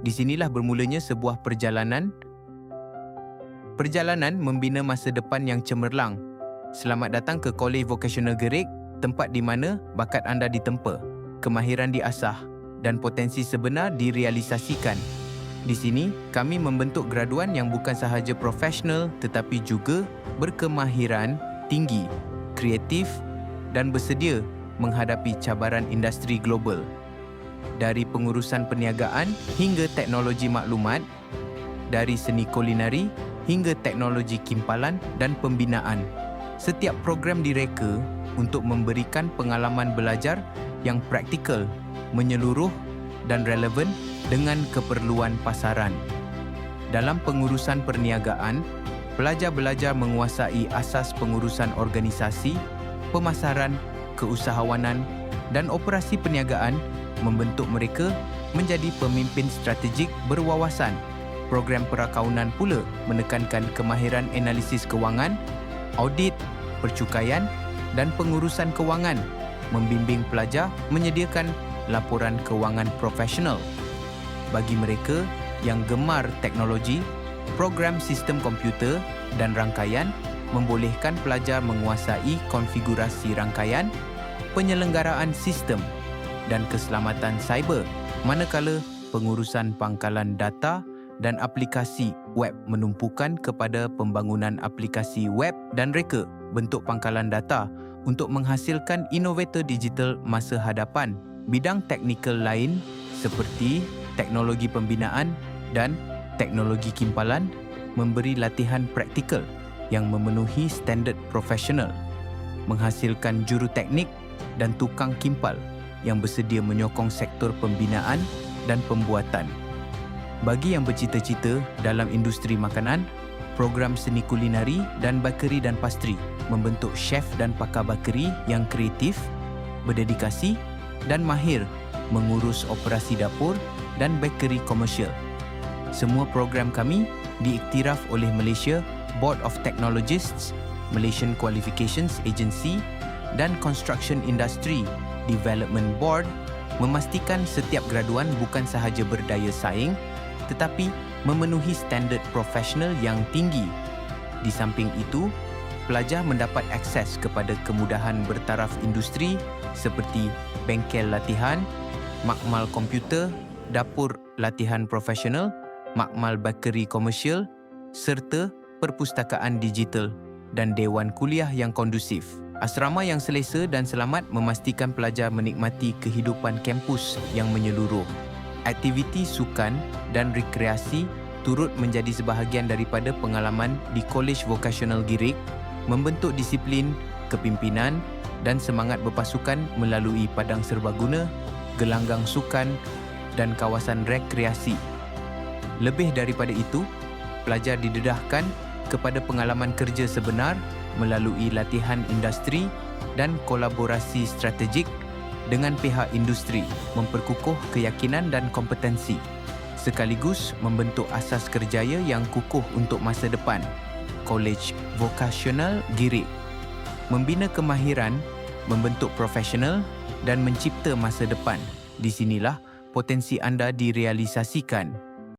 Di sinilah bermulanya sebuah perjalanan membina masa depan yang cemerlang. Selamat datang ke Kolej Vokasional Gerik, tempat di mana bakat anda ditempa, kemahiran diasah dan potensi sebenar direalisasikan. Di sini, kami membentuk graduan yang bukan sahaja profesional tetapi juga berkemahiran tinggi, kreatif dan bersedia menghadapi cabaran industri global. Dari pengurusan perniagaan hingga teknologi maklumat, dari seni kulinari hingga teknologi kimpalan dan pembinaan. Setiap program direka untuk memberikan pengalaman belajar yang praktikal, menyeluruh dan relevan dengan keperluan pasaran. Dalam pengurusan perniagaan, pelajar belajar menguasai asas pengurusan organisasi, pemasaran, keusahawanan dan operasi perniagaan membentuk mereka menjadi pemimpin strategik berwawasan. Program perakaunan pula menekankan kemahiran analisis kewangan, audit, percukaian dan pengurusan kewangan, membimbing pelajar menyediakan laporan kewangan profesional. Bagi mereka yang gemar teknologi, program sistem komputer dan rangkaian membolehkan pelajar menguasai konfigurasi rangkaian, penyelenggaraan sistem dan keselamatan cyber, manakala pengurusan pangkalan data dan aplikasi web menumpukan kepada pembangunan aplikasi web dan reka bentuk pangkalan data untuk menghasilkan inovator digital masa hadapan. Bidang teknikal lain seperti teknologi pembinaan dan teknologi kimpalan memberi latihan praktikal yang memenuhi standard profesional, menghasilkan juruteknik dan tukang kimpal yang bersedia menyokong sektor pembinaan dan pembuatan. Bagi yang bercita-cita dalam industri makanan, program seni kulinari dan bakeri dan pastri membentuk chef dan pakar bakeri yang kreatif, berdedikasi dan mahir mengurus operasi dapur dan bakeri komersial. Semua program kami diiktiraf oleh Malaysia Board of Technologists, Malaysian Qualifications Agency dan Construction Industry Development Board, memastikan setiap graduan bukan sahaja berdaya saing tetapi memenuhi standard profesional yang tinggi. Di samping itu, pelajar mendapat akses kepada kemudahan bertaraf industri seperti bengkel latihan, makmal komputer, dapur latihan profesional, makmal bakeri komersial serta perpustakaan digital dan dewan kuliah yang kondusif. Asrama yang selesa dan selamat memastikan pelajar menikmati kehidupan kampus yang menyeluruh. Aktiviti sukan dan rekreasi turut menjadi sebahagian daripada pengalaman di Kolej Vokasional Gerik, membentuk disiplin, kepimpinan dan semangat berpasukan melalui padang serbaguna, gelanggang sukan dan kawasan rekreasi. Lebih daripada itu, pelajar didedahkan kepada pengalaman kerja sebenar melalui latihan industri dan kolaborasi strategik dengan pihak industri, memperkukuh keyakinan dan kompetensi, sekaligus membentuk asas kerjaya yang kukuh untuk masa depan. Kolej Vokasional Gerik membina kemahiran, membentuk profesional dan mencipta masa depan. Di sinilah potensi anda direalisasikan.